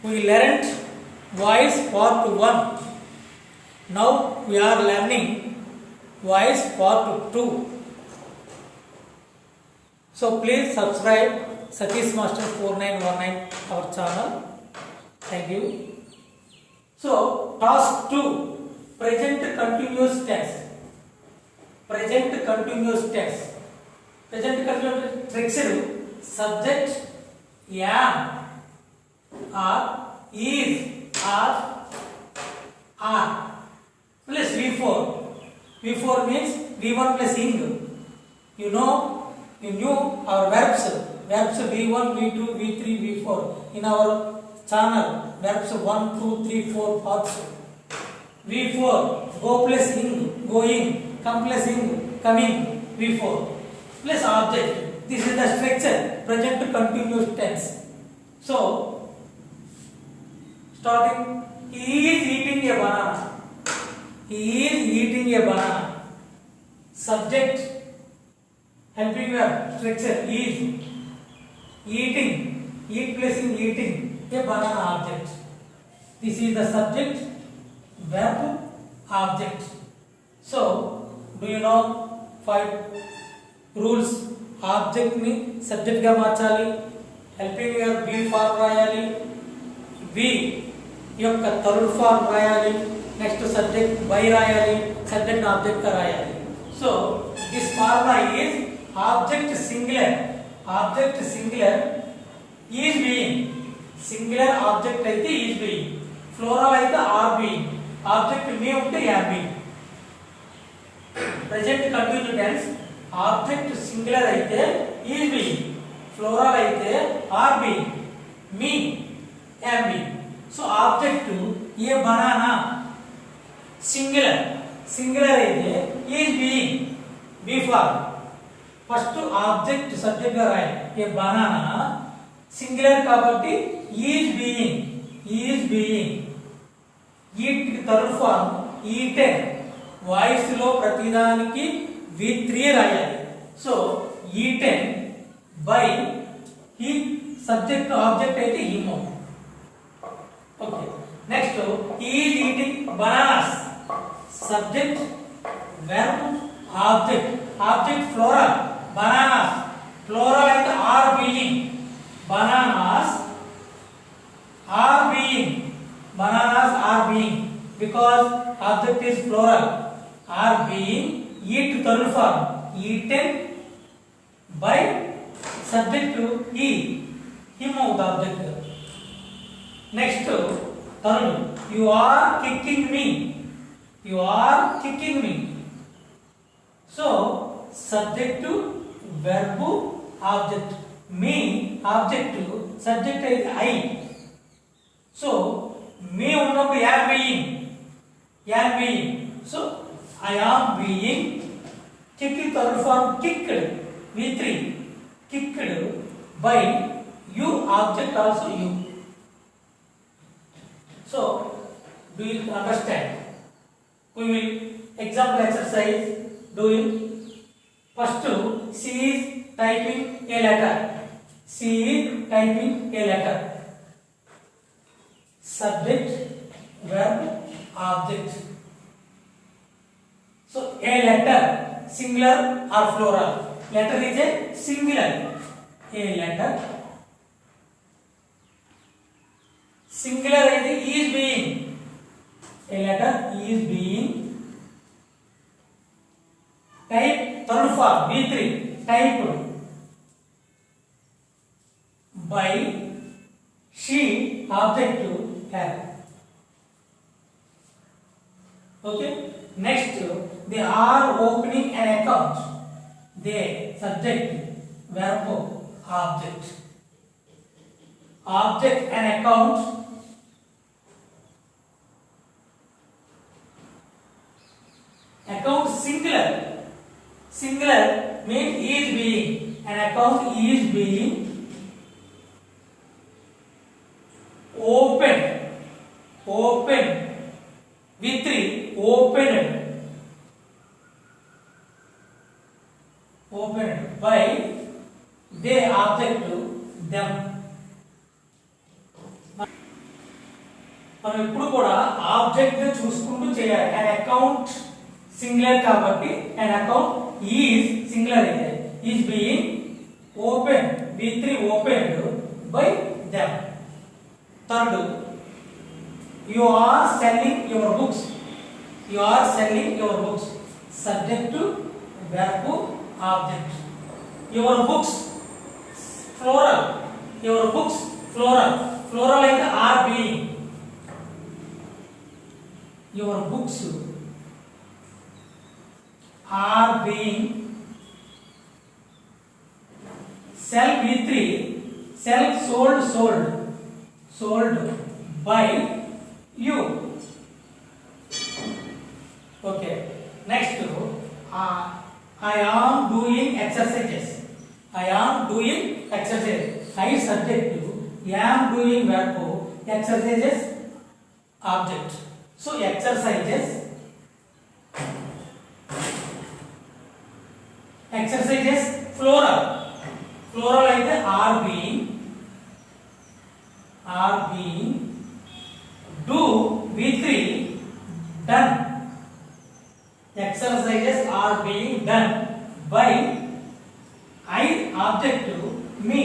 We learned voice part 1. Now we are learning voice part 2. So please subscribe Satish Master 4919 our channel. Thank you. So task 2, present continuous tense. Present continuous tense. Present continuous tense subject am or is or are plus V4. V4 means V1 plus ing. You knew our verbs V1, V2, V3, V4 in our channel. Verbs 1, 2, 3, 4 parts. V4 go plus ing, going, come plus ing, coming. V4 plus object. This is the structure, present continuous tense. So, starting, he is eating a banana. He is eating a banana. Subject, helping verb, structure, is eating, eat plus in eating, a banana object. This is the subject, verb, object. So, do you know 5 rules? Object ni subject ga మార్చాలి, helping verb be form రాయాలి, be యొక్క third form రాయాలి, next subject by రాయాలి, subject object గా రాయాలి. So this formula is object singular is being, singular object అయితే is being, plural అయితే are being, object me ఉంటే am being. Present continuous tense object singular అయితే is being, plural అయితే are being, me am being. So object A banana singular అయితే is being, be form. First object subject గా రాయాలి. ఏ banana singular కాబట్టి is being eat కి third form eaten. Voice లో ప్రతిదానికి V3 రాయాలి. So eaten by he subject object అయితే him. Okay. Next he is eating bananas. Subject verb object plural bananas, plural అయితే are being, bananas are being because object is plural, are being, eat third form eaten by subject to he, him of the object. Next third, you are kicking me. So subject to verb object, me object to subject is I. So me ఉన్నప్పుడు am being. So I am being kicked third form kicked V3 kicked by you object also you. So do you understand? We will example exercise doing. First she is typing a letter. Subject verb object. So a letter singular or plural? Letter is a singular. A letter singular is being. A letter is being type third form V3 typed by she object to her. Okay. Next they are opening an account. They subject verb object an account. Account singular means is being, an account is being open V3 opened by they object to them. మనం ఎప్పుడు కూడా object చూసుకుంటూ చేయాలి. an account singular కాబట్టి an account is singular అయితే is being opened v3 opened by them. Third, you are selling your books. You are selling your books. Subject to verb object. Your books plural. Your books plural. Plural like are being. Your books are being. Sell v3. Sell sold by you. Okay. Next, I am doing exercises. I am doing exercises. I subject to am doing verb exercises object. So exercises plural. Plural like the are being do v3 done. Exercises are being done by I object to me.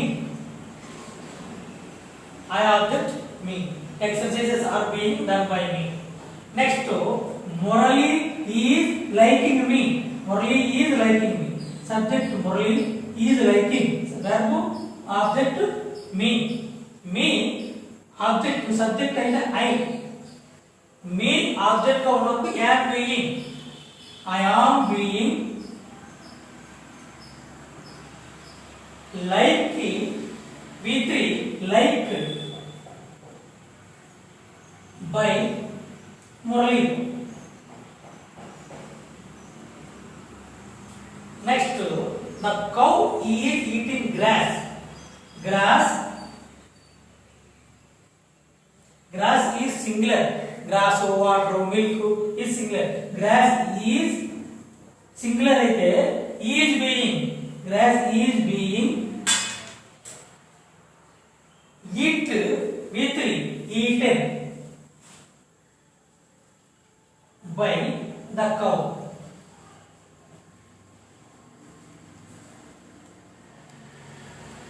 I object me. Exercises are being done by me. Next, Murali is liking me. Murali is liking me. Subject Murali is liking. Verb object me. Me object subject and I. Me object का मतलब am being. I am being like v3 like by Murali. Next, the cow is eating grass. Grass is singular. Grass, water, milk is singular. Grass is singular అయితే is being. Grass is being eat v3 eaten by the cow.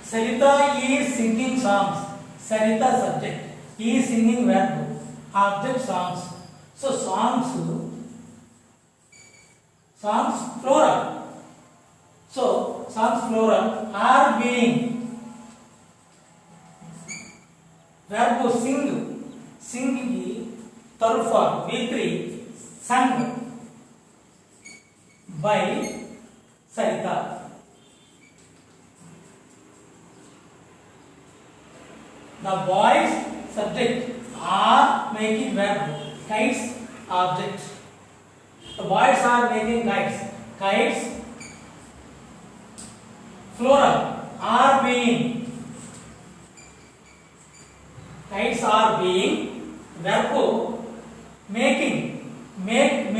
Sarita is singing songs. Sarita subject. He is singing verb. Object songs. So songs plural. So songs plural are being. Verb sing. Sing third form v3 sung by Sarita. The boys subject are making verb. Kites object. The boys are making kites. Kites plural are being. Kites are being verb making. Made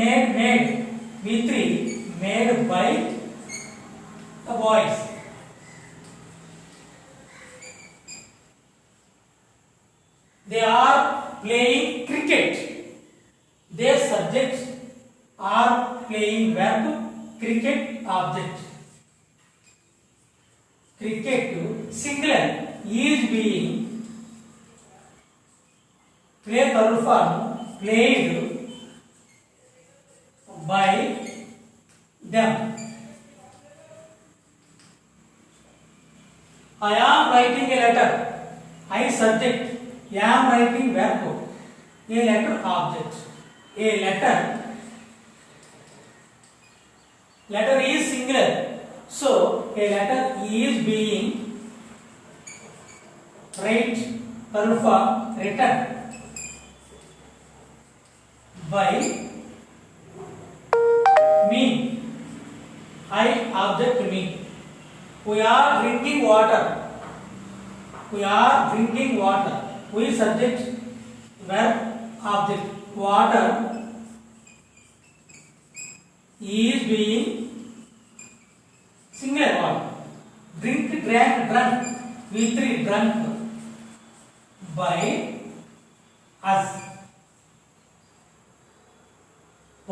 v3 made by the boys. They are playing cricket. Their subjects are playing verb cricket object. Cricket singular is being play third form played by them. I am writing a letter. I subject am writing verb. A letter object. A letter is singular. So a letter is being write third form written by me. I object me. We are drinking water. We are drinking water. We subject verb object. Water is being singular one. Drink, drank, drunk. V3 drunk by us.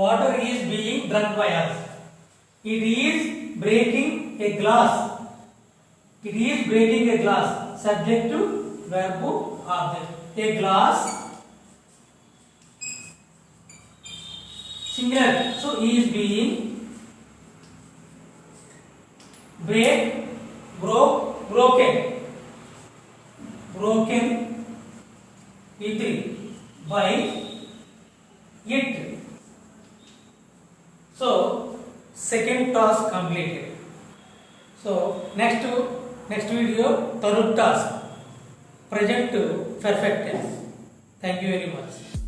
water is being drunk by us. It is breaking a glass. It is breaking a glass. Subject to verb object. A glass. Singular. So he is being broken E3 by it. So second task completed. So next video third task, present perfect tense. Thank you very much.